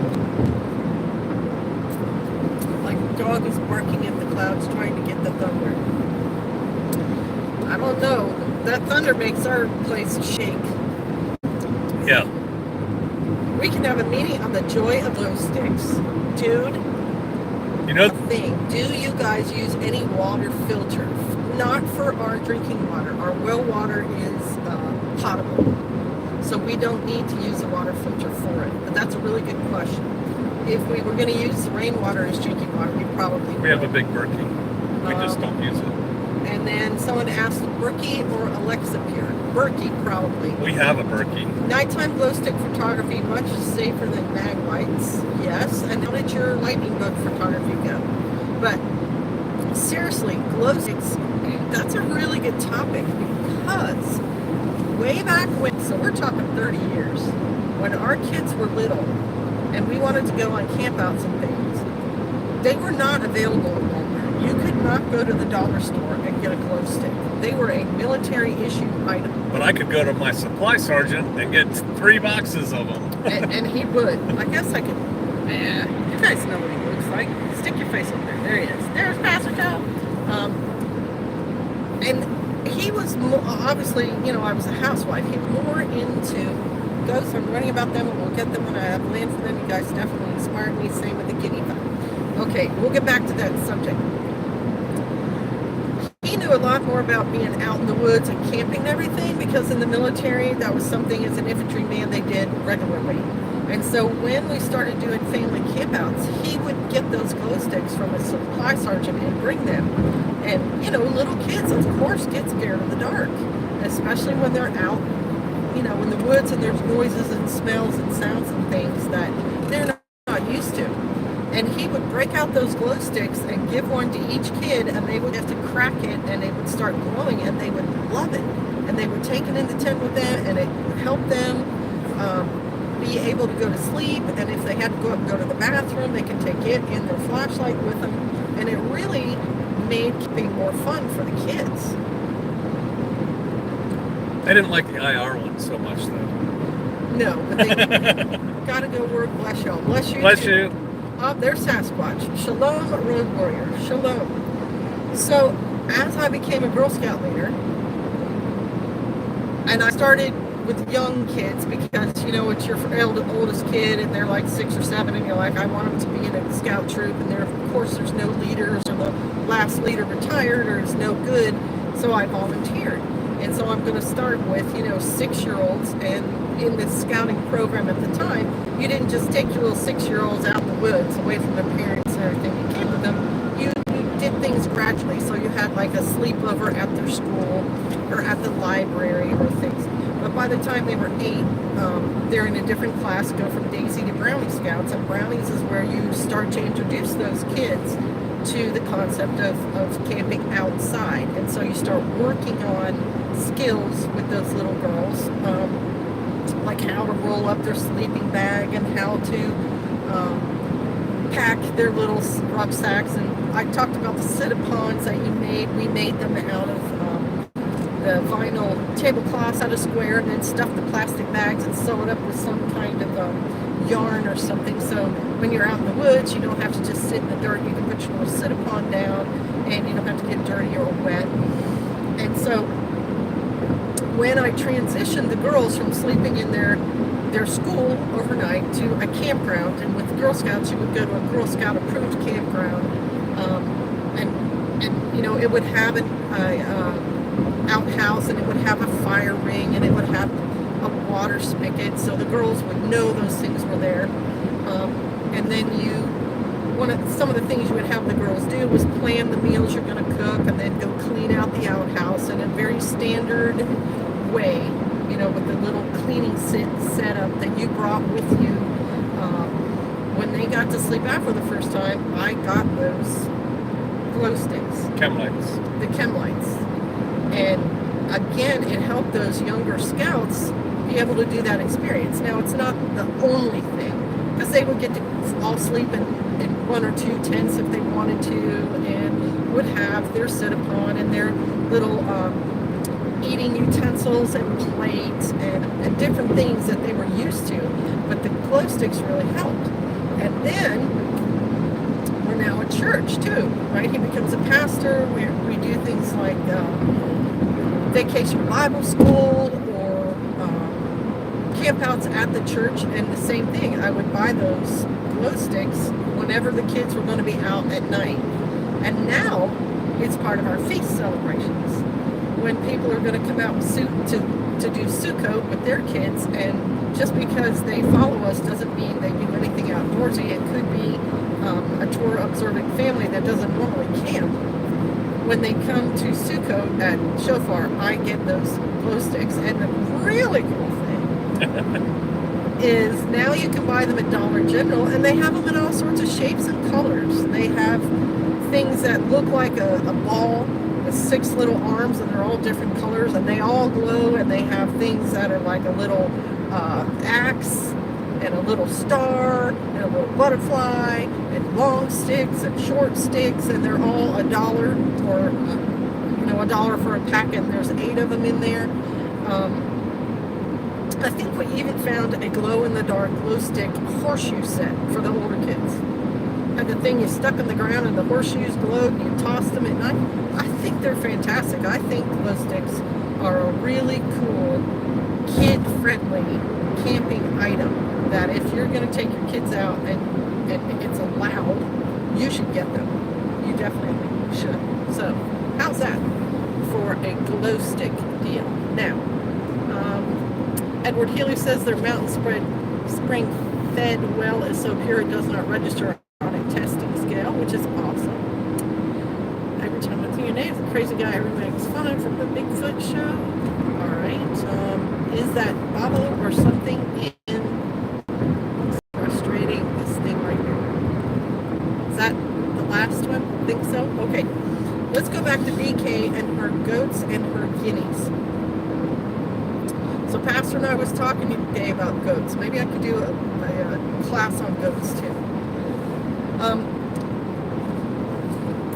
Speaker 1: Like a dog is barking at the clouds trying to get the thunder. I don't know. That thunder makes our place shake.
Speaker 2: Yeah.
Speaker 1: We can have a meeting on the joy of glow sticks. Dude, thing. Do you guys use any water filter? Not for our drinking water. Our well water is potable. So we don't need to use a water filter for it. But that's a really good question. If we were going to use rainwater as drinking water, we probably would.
Speaker 2: We have a big Berkey. We just don't use it.
Speaker 1: And then someone asked Berkey or Alexa Pure. Berkey, probably.
Speaker 2: We have a Berkey.
Speaker 1: Nighttime glow stick photography, much safer than mag lights. Yes. And how did your lightning bug photography go? But seriously, glow sticks, that's a really good topic, because way back when, so we're talking 30 years, when our kids were little and we wanted to go on campouts and things, they were not available in Walmart. You could not go to the dollar store and get a glow stick. They were a military issue item.
Speaker 2: But I could go to my supply sergeant and get 3 boxes of them.
Speaker 1: and he would. I guess I could. Yeah, you guys know what he looks like. Stick your face up there. There he is. There's Pastor Joe. And he was more, obviously, I was a housewife. He was more into ghosts. I'm writing about them, and we'll get them when I have land for them. You guys definitely inspired me. Same with the guinea pig. Okay, we'll get back to that subject. He knew a lot more about being out in the woods and camping and everything, because in the military, that was something as an infantryman they did regularly. And so when we started doing family campouts, he would get those glow sticks from a supply sergeant and bring them. And, little kids, of course, get scared of the dark, especially when they're out, in the woods and there's noises and smells and sounds and things that they're not used to. And he would break out those glow sticks and give one to each kid, and they would have to crack it, and they would start glowing, and they would love it. And they would take it in the tent with them, and it would help them be able to go to sleep. And if they had to go up and go to the bathroom, they can take it and their flashlight with them. And it really made keeping more fun for the kids.
Speaker 2: I didn't like the IR one so much, though.
Speaker 1: No, but they got to go work. Bless y'all. Bless you.
Speaker 2: Bless you.
Speaker 1: There's Sasquatch. Shalom, Road Warrior. Shalom. So, as I became a Girl Scout leader, and I started with young kids because, it's your oldest kid and they're like 6 or 7 and you're like, I want them to be in a scout troop, and of course there's no leaders, or the last leader retired or is no good, so I volunteered. And so I'm going to start with, 6-year-olds, and in the scouting program at the time, you didn't just take your little 6-year-olds out in the woods away from their parents and everything. You came with them. You did things gradually, so you had like a sleepover at their school or at the library or things. But by the time they were 8, they're in a different class, go from Daisy to Brownie Scouts, and Brownies is where you start to introduce those kids to the concept of camping outside. And so you start working on skills with those little girls, like how to roll up their sleeping bag and how to pack their little rucksacks. And I talked about the sit-a-pons that you made. We made them out of the vinyl tablecloths out of square, and then stuff the plastic bags and sew it up with some kind of yarn or something. So when you're out in the woods, you don't have to just sit in the dirt. You can put your little sit-a-pon down, and you don't have to get dirty or wet. And so when I transitioned the girls from sleeping in their school overnight to a campground, and with Girl Scouts, you would go to a Girl Scout approved campground, and it would have an outhouse, and it would have a fire ring, and it would have a water spigot, so the girls would know those things were there. And then some of the things you would have the girls do was plan the meals you're going to cook, and then go clean out the outhouse in a very standard way, with the little cleaning setup that you brought with you. When they got to sleep out for the first time, I got those glow sticks.
Speaker 2: Chem lights.
Speaker 1: The chem lights. And again, it helped those younger scouts be able to do that experience. Now, it's not the only thing, because they would get to all sleep in 1 or 2 tents if they wanted to, and would have their sit-a-pon and their little eating utensils and plates and different things that they were used to. But the glow sticks really helped. And then we're now at church too, right? He becomes a pastor. We do things like Vacation Bible School or campouts at the church, and the same thing. I would buy those glow sticks whenever the kids were going to be out at night. And now it's part of our feast celebrations. When people are going to come out to do Sukkot with their kids, and just because they follow us doesn't mean they do anything outdoorsy. It could be a Torah observant family that doesn't normally camp. When they come to Sukkot at Shofar, I get those glow sticks. And the really cool thing is now you can buy them at Dollar General, and they have them in all sorts of shapes and colors. They have things that look like a ball with 6 little arms, and they're all different colors, and they all glow, and they have things that are like a little axe and a little star and a little butterfly and long sticks and short sticks, and they're all $1 or $1 for a pack, and there's 8 of them in there. I think we even found a glow-in-the-dark glow stick horseshoe set for the older kids. Had the thing you stuck in the ground and the horseshoes glowed, and you tossed them at night. I think they're fantastic. I think glow sticks are a really cool, kid-friendly camping item that if you're going to take your kids out and it's allowed, you should get them. You definitely should. So, how's that for a glow stick deal? Now, Edward Healy says their mountain spring fed well is so pure it does not register on a testing scale, which is awesome. Every time I see your name, the crazy guy every makes fun from the Bigfoot show. All right. Is that bottle or something in frustrating this thing right here? Is that the last one? I think so. Okay. Let's go back to BK and her goats and her guineas. So Pastor and I was talking today about goats. Maybe I could do a class on goats too.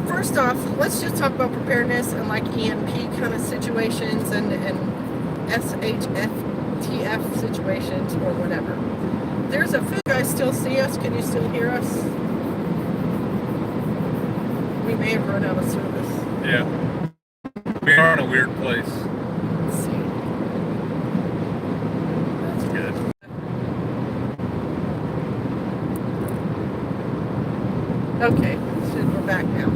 Speaker 1: First off, let's just talk about preparedness and like EMP kind of situations and SHFTF situations or whatever. There's a food. You guys still see us? Can you still hear us? We may have run out of service.
Speaker 2: Yeah. We are in a weird place.
Speaker 1: Let's see.
Speaker 2: That's good.
Speaker 1: Okay, so we're back now.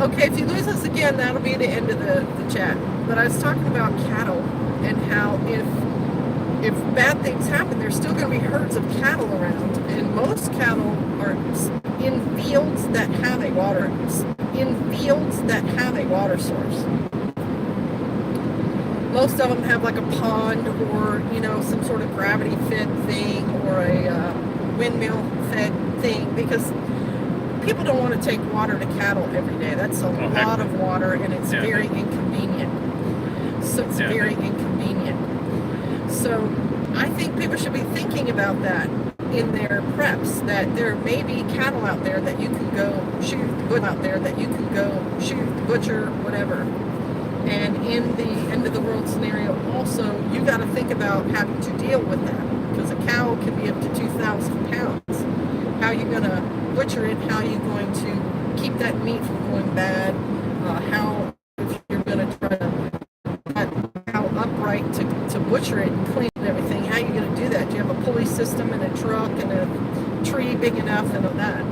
Speaker 1: Okay, if you lose us again, that'll be the end of the chat. But I was talking about cattle and how if bad things happen, there's still going to be herds of cattle around, and most cattle are in fields that have a water source. Most of them have like a pond or some sort of gravity fed thing or a windmill fed thing, because people don't want to take water to cattle every day. That's a lot of water, and it's very inconvenient. So it's very inconvenient. So I think people should be thinking about that in their preps, that there may be cattle out there that you can go shoot, butcher, whatever. And in the end of the world scenario also, you got to think about having to deal with that, because a cow can be up to 2,000 pounds. How are you going to butcher it? How are you going to keep that meat from going bad? How, if you're going to try to cut cow upright to butcher it and clean and everything, how are you going to do that? Do you have a pulley system and a truck and a tree big enough and all that?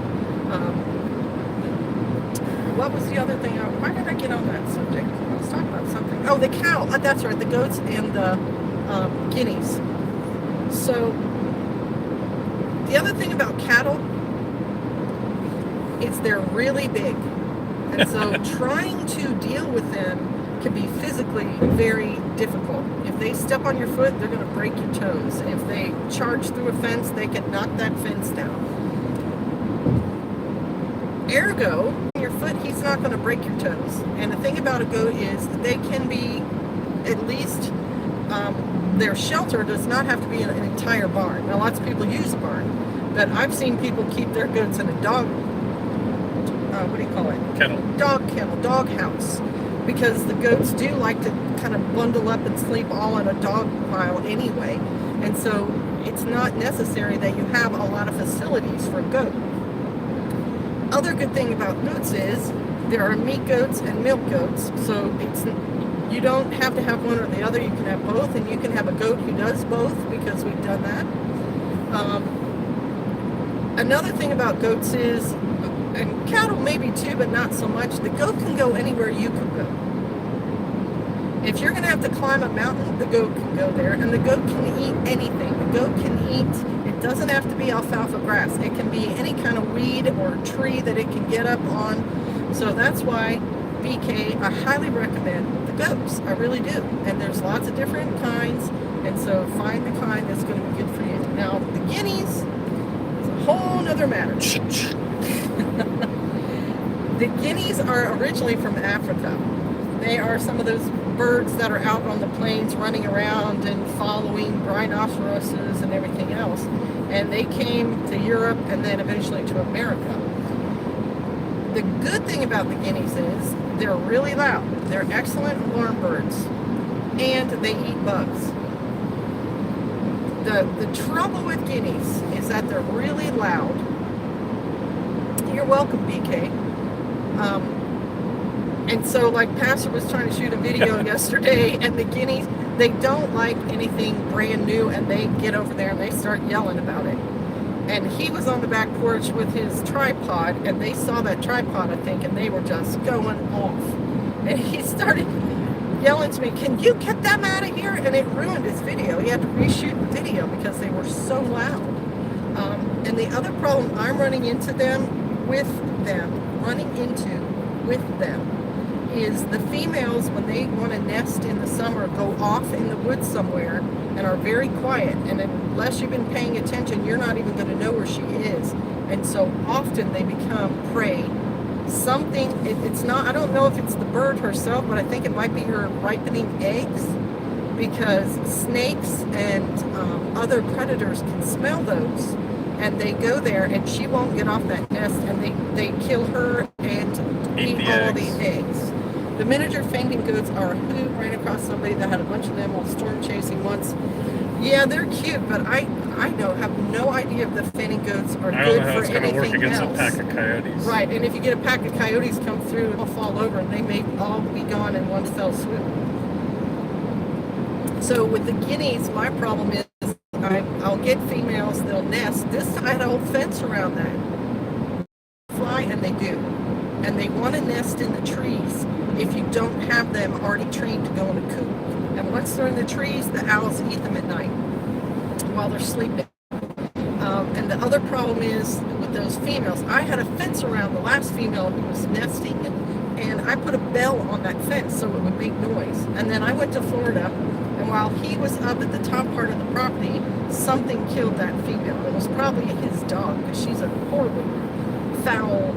Speaker 1: What was the other thing? Why did I get on that subject? I was talking about something. Oh, the cow. That's right, the goats and the guineas. So the other thing about cattle is they're really big. And so trying to deal with them can be physically very difficult. If they step on your foot, they're going to break your toes. If they charge through a fence, they can knock that fence down. Ergo, your foot, he's not going to break your toes. And the thing about a goat is that they can be at least, their shelter does not have to be an entire barn. Now, lots of people use a barn, but I've seen people keep their goats in a dog, what do you call it?
Speaker 2: Kennel.
Speaker 1: Dog kennel, dog house. Because the goats do like to kind of bundle up and sleep all in a dog pile anyway. And so it's not necessary that you have a lot of facilities for a goat. Other good thing about goats is there are meat goats and milk goats, so you don't have to have one or the other. You can have both, and you can have a goat who does both, because we've done that. Another thing about goats is, and cattle maybe too, but not so much, the goat can go anywhere you can go. If you're going to have to climb a mountain, the goat can go there, and the goat can eat anything. The goat can eat, it doesn't have to be alfalfa grass. It can be any kind of weed or tree that it can get up on. So that's why, BK, I highly recommend the goats. I really do. And there's lots of different kinds, and so find the kind that's going to be good for you. Now, the guineas is a whole nother matter. The guineas are originally from Africa. They are some of those birds that are out on the plains running around and following rhinoceroses and everything else. And they came to Europe and then eventually to America. The good thing about the guineas is they're really loud. They're excellent alarm birds. And they eat bugs. The trouble with guineas is that they're really loud. You're welcome, BK. And so, like, Pastor was trying to shoot a video yesterday, and the guineas, they don't like anything brand new, and they get over there and they start yelling about it. And he was on the back porch with his tripod, and they saw that tripod, I think, and they were just going off. And he started yelling to me, "Can you get them out of here?" And it ruined his video. He had to reshoot the video because they were so loud. And the other problem I'm running into with them, is the females, when they want to nest in the summer, go off in the woods somewhere and are very quiet. And unless you've been paying attention, you're not even going to know where she is. And so often they become prey. It's not, I don't know if it's the bird herself, but I think it might be her ripening eggs, because snakes and other predators can smell those, and they go there, and she won't get off that nest, and they kill her and eat all the eggs. The miniature fainting goats are a hoot. Ran across somebody that had a bunch of them while storm chasing once. Yeah, they're cute, but I have no idea if the fainting goats are good for anything
Speaker 2: work against
Speaker 1: else.
Speaker 2: a pack of coyotes.
Speaker 1: Right, and if you get a pack of coyotes come through, it'll fall over, and they may all be gone in one fell swoop. So with the guineas, my problem is I'll get females, they'll nest. This time I had a whole fence around that. Fly, and they do. And they want to nest in the trees if you don't have them already trained to go in a coop. And once they're in the trees, the owls eat them at night while they're sleeping. And the other problem is with those females, I had a fence around the last female who was nesting, and I put a bell on that fence so it would make noise. And then I went to Florida, and while he was up at the top part of the property, something killed that female. It was probably his dog, because she's a horrible, foul,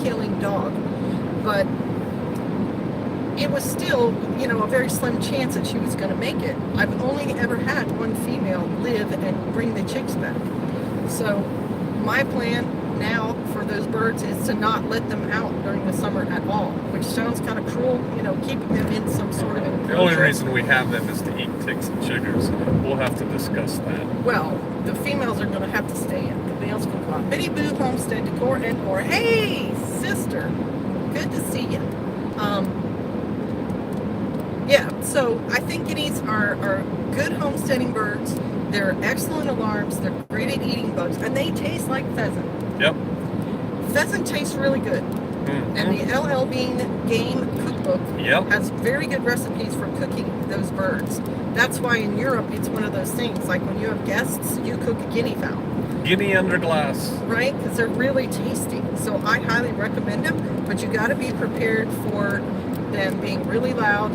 Speaker 1: killing dog. But it was still, a very slim chance that she was going to make it. I've only ever had one female live and bring the chicks back. So my plan now for those birds is to not let them out during the summer at all, which sounds kind of cruel, keeping them in some sort of enclosure.
Speaker 2: The only reason we have them is to eat ticks and chiggers. We'll have to discuss that.
Speaker 1: Well, the females are going to have to stay in. The males can go out. Biddy Boo Homestead Decor and or hey, sister, good to see you. Yeah, so I think guineas are good homesteading birds. They're excellent alarms. They're great at eating bugs, and they taste like pheasant.
Speaker 2: Yep.
Speaker 1: Pheasant tastes really good. Mm-hmm. And the LL Bean Game Cookbook has very good recipes for cooking those birds. That's why in Europe it's one of those things. Like when you have guests, you cook a guinea fowl.
Speaker 2: Guinea under glass.
Speaker 1: Right? Because they're really tasty. So I highly recommend them. But you got to be prepared for them being really loud.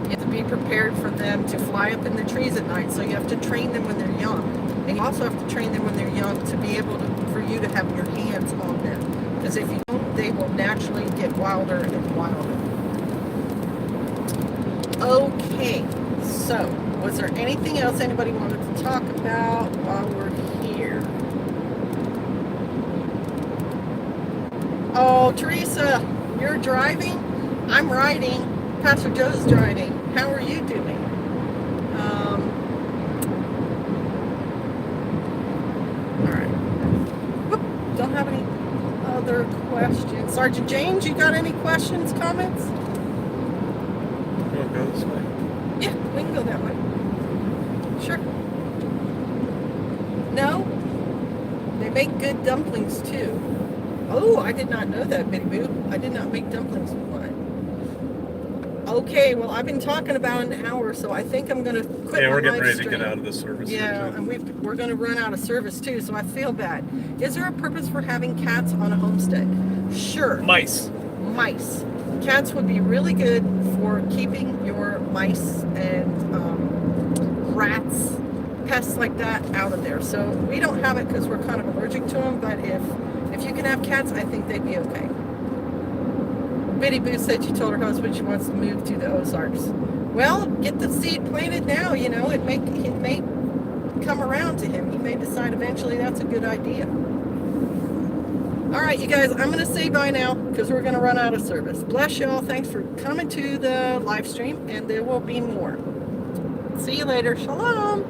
Speaker 1: You have to be prepared for them to fly up in the trees at night. So you have to train them when they're young. And you also have to train them when they're young to be able for you to have your hands on them. Because if you don't, they will naturally get wilder and wilder. Okay, so was there anything else anybody wanted to talk about while we're here? Oh, Teresa, you're driving? I'm riding. Pastor Joe's driving. How are you doing? All right. Whoop, don't have any other questions. Sergeant James, you got any questions, comments?
Speaker 2: You want to go this way?
Speaker 1: Yeah, we can go that way. Sure. No? They make good dumplings too. Oh, I did not know that, Biddy Boo. I did not make dumplings with mine. Okay, well, I've been talking about an hour, so I think I'm going to quit.
Speaker 2: Yeah, we're getting ready to get out of the service.
Speaker 1: Yeah, and we're going to run out of service too, so I feel bad. Is there a purpose for having cats on a homestead? Sure.
Speaker 2: Mice.
Speaker 1: Cats would be really good for keeping your mice and rats, pests like that out of there. So we don't have it because we're kind of allergic to them, but if you can have cats, I think they'd be okay. Biddy Boo said she told her husband she wants to move to the Ozarks. Well, get the seed planted now, it may come around to him. He may decide eventually that's a good idea. All right, you guys, I'm going to say bye now because we're going to run out of service. Bless y'all. Thanks for coming to the live stream, and there will be more. See you later. Shalom.